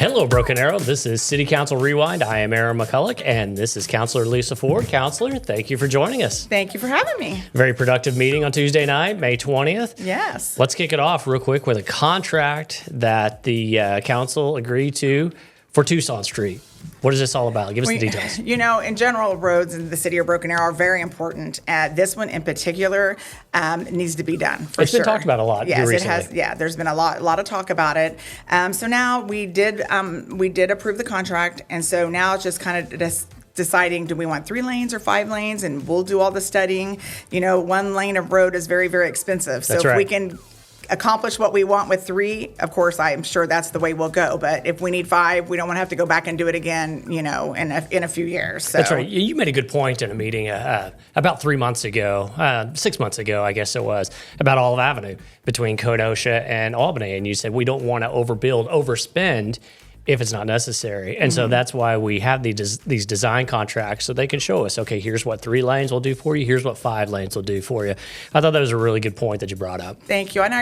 Hello, Broken Arrow. This is City Council Rewind. I am Aaron McCulloch, and this is Councilor Lisa Ford. Councilor, thank you for joining us. Thank you for having me. Very productive meeting on Tuesday night, May 20th. Yes. Let's kick it off real quick with a contract that the council agreed to for Tucson Street. What is this all about? Give us the details. You know, in general, roads in the city of Broken Arrow are very important. This one in particular needs to be done for It's sure. been talked about a lot. Yes, here it has. Yeah, there's been a lot of talk about it. So now we did approve the contract, and so now it's just kind of deciding, do we want 3 lanes or 5 lanes, and we'll do all the studying. You know, 1 lane of road is very, very expensive. So That's if right. we can accomplish what we want with 3, of course, I'm sure that's the way we'll go. But if we need 5, we don't want to have to go back and do it again, you know, in a few years. So. That's right. You made a good point in a meeting about 3 months ago, 6 months ago, I guess it was, about Olive Avenue between Kenosha and Albany. And you said we don't want to overbuild, overspend if it's not necessary. And so that's why we have these design contracts so they can show us, okay, here's what 3 lanes will do for you. Here's what 5 lanes will do for you. I thought that was a really good point that you brought up. Thank you. And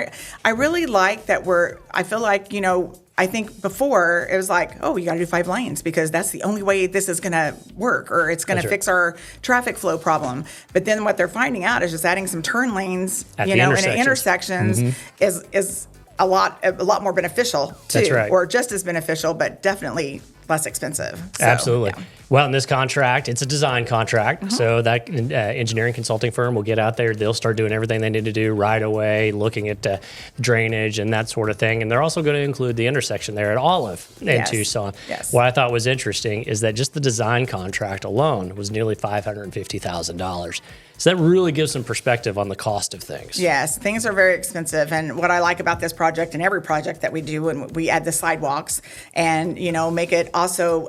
I really like that I feel like, you know, I think before it was like, oh, you got to do 5 lanes because that's the only way this is going to work, or it's going to fix our traffic flow problem. But then what they're finding out is just adding some turn lanes, At you the know, in the intersections is a lot more beneficial too, That's right. or just as beneficial, but definitely less expensive. So, Absolutely. yeah. Well, in this contract, it's a design contract. So that engineering consulting firm will get out there. They'll start doing everything they need to do right away, looking at drainage and that sort of thing. And they're also going to include the intersection there at Olive in Tucson. Yes. What I thought was interesting is that just the design contract alone was nearly $550,000. So that really gives some perspective on the cost of things. Yes, things are very expensive. And what I like about this project and every project that we do, when we add the sidewalks and, you know, make it also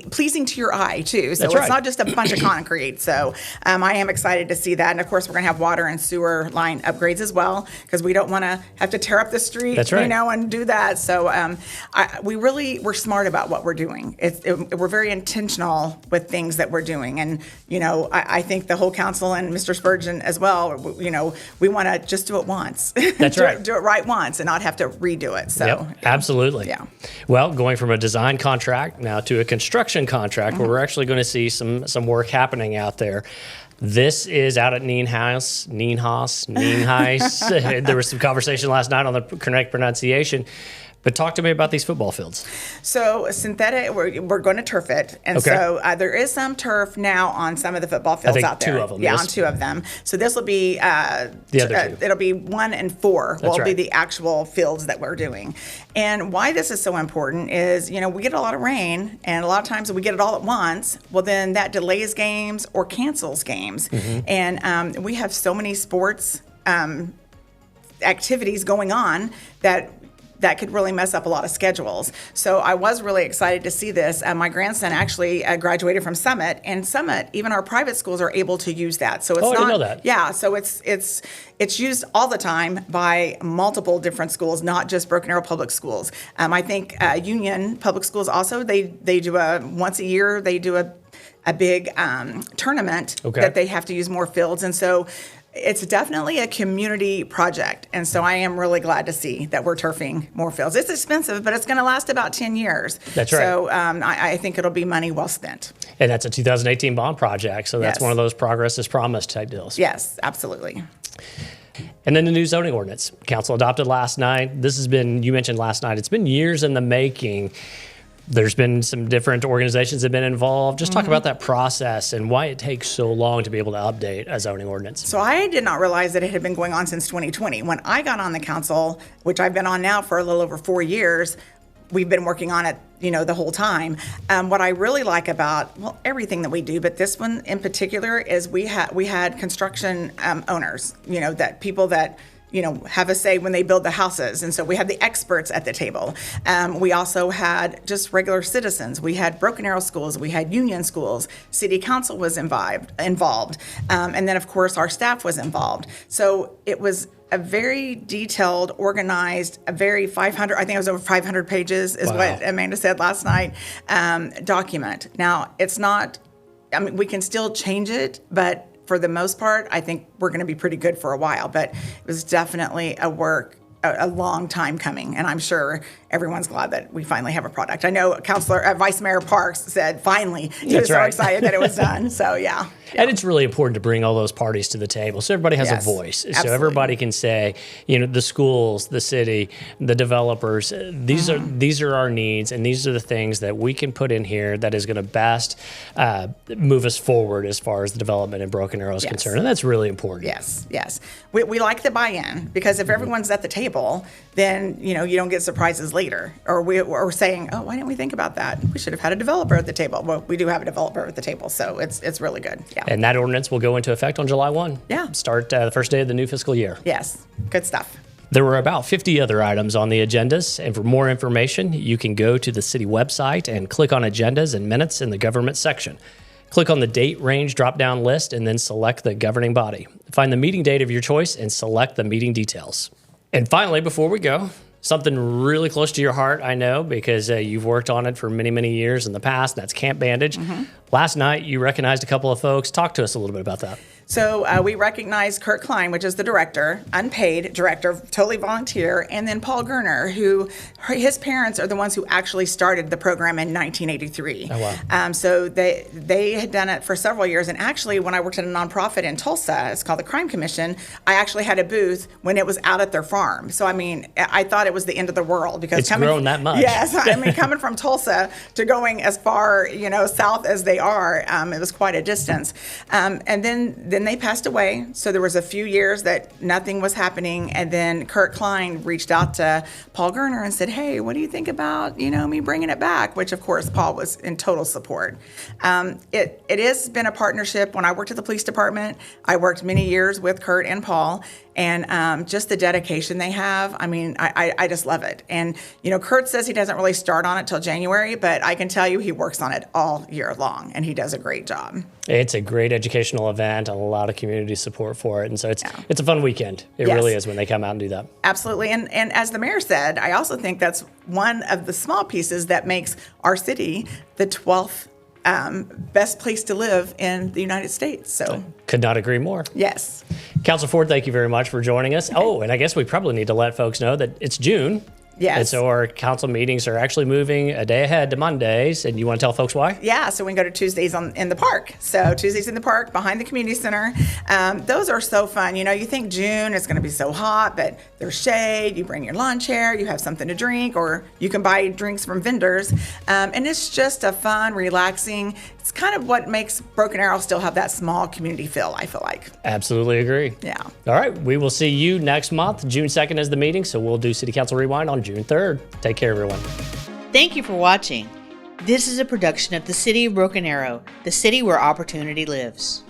pleasing to your eye too. So That's it's right. not just a bunch of concrete. So I am excited to see that. And of course, we're going to have water and sewer line upgrades as well, because we don't want to have to tear up the street, That's right. you know, and do that. So we're smart about what we're doing. We're very intentional with things that we're doing. And, you know, I think the whole council and Mr. Spurgeon as well, you know, we want to just do it once. That's right. Do it right once and not have to redo it. So Yep, absolutely. Yeah. Well, going from a design contract now to a construction contract where we're actually going to see some work happening out there. This is out at Nienhuis. There was some conversation last night on the correct pronunciation. But talk to me about these football fields. So synthetic, we're going to turf it, and Okay. so there is some turf now on some of the football fields think out there. 2 of them, Yeah, yes. on 2 of them. So this will be The other 2. It'll be 1 and 4. That's Will be right. the actual fields that we're doing. And why this is so important is, you know, we get a lot of rain, and a lot of times we get it all at once. Well, then that delays games or cancels games, and we have so many sports activities going on that could really mess up a lot of schedules. So I was really excited to see this. My grandson actually graduated from Summit, and Summit, even our private schools are able to use that. So it's I didn't know that. Yeah, so it's used all the time by multiple different schools, not just Broken Arrow Public Schools. I think Union Public Schools also, they do once a year, they do a big tournament that they have to use more fields. And so it's definitely a community project, and so I am really glad to see that we're turfing more fields. It's expensive, but it's going to last about 10 years. That's right. So I think it'll be money well spent. And that's a 2018 bond project, so that's Yes. one of those progress is promised type deals. Yes, absolutely. And then the new zoning ordinance. Council adopted last night. This has been, you mentioned last night, it's been years in the making. There's been some different organizations that have been involved. Just talk about that process and why it takes so long to be able to update a zoning ordinance. So I did not realize that it had been going on since 2020. When I got on the council, which I've been on now for a little over 4 years, we've been working on it, you know, the whole time. What I really like about, well, everything that we do, but this one in particular is we had construction owners, you know, that people that, you know, have a say when they build the houses. And so we had the experts at the table. We also had just regular citizens. We had Broken Arrow schools. We had Union schools. City council was involved. And then, of course, our staff was involved. So it was a very detailed, organized, a very 500, I think it was over 500 pages is Wow. what Amanda said last night, document. Now, it's not, I mean, we can still change it, but for the most part, I think we're going to be pretty good for a while. But it was definitely a work a long time coming, and I'm sure everyone's glad that we finally have a product. I know Vice Mayor Parks said finally he was so excited that it was done. So yeah. And it's really important to bring all those parties to the table so everybody has a voice. Absolutely. So everybody can say, the schools, the city, the developers, these are our needs, and these are the things that we can put in here that is going to best move us forward as far as the development in Broken Arrow is concerned. And that's really important. Yes. We like the buy-in, because if everyone's at the table, then you don't get surprises later. Or we're saying, oh, why didn't we think about that? We should have had a developer at the table. Well, we do have a developer at the table, so it's really good. Yeah. And that ordinance will go into effect on July 1. Yeah. Start the first day of the new fiscal year. Yes. Good stuff. There were about 50 other items on the agendas, and for more information, you can go to the city website and click on Agendas and Minutes in the Government section. Click on the date range drop-down list and then select the governing body. Find the meeting date of your choice and select the meeting details. And finally, before we go, something really close to your heart, I know, because you've worked on it for many, many years in the past. That's Camp Bandage. Last night, you recognized a couple of folks. Talk to us a little bit about that. So we recognized Kurt Klein, which is the director, unpaid director, totally volunteer, and then Paul Gerner, who his parents are the ones who actually started the program in 1983. Oh, wow. So they had done it for several years. And actually, when I worked at a nonprofit in Tulsa, it's called the Crime Commission, I actually had a booth when it was out at their farm. So, I mean, I thought it was the end of the world, because it's grown that much. Yes. I mean, coming from Tulsa to going as far, south as they are, it was quite a distance. And then they passed away. So there was a few years that nothing was happening. And then Kurt Klein reached out to Paul Gerner and said, hey, what do you think about, me bringing it back? Which, of course, Paul was in total support. It has been a partnership. When I worked at the police department, I worked many years with Kurt and Paul. And just the dedication they have, I mean, I just love it. And, Kurt says he doesn't really start on it till January, but I can tell you he works on it all year long, and he does a great job. It's a great educational event, a lot of community support for it. And so it's a fun weekend. It really is when they come out and do that. Absolutely. And as the mayor said, I also think that's one of the small pieces that makes our city the 12th best place to live in the United States. So could not agree more. Yes. Council Ford, thank you very much for joining us. Oh, and I guess we probably need to let folks know that it's June. Yes. And so our council meetings are actually moving a day ahead to Mondays. And you want to tell folks why? Yeah, so we can go to Tuesdays in the park. So Tuesdays in the park behind the community center. Those are so fun. You think June is going to be so hot, but there's shade. You bring your lawn chair. You have something to drink, or you can buy drinks from vendors. And it's just a fun, relaxing. It's kind of what makes Broken Arrow still have that small community feel, I feel like. Absolutely agree. Yeah. All right. We will see you next month. June 2nd is the meeting, so we'll do City Council Rewind on June 3rd. Take care, everyone. Thank you for watching. This is a production of the City of Broken Arrow, the city where opportunity lives.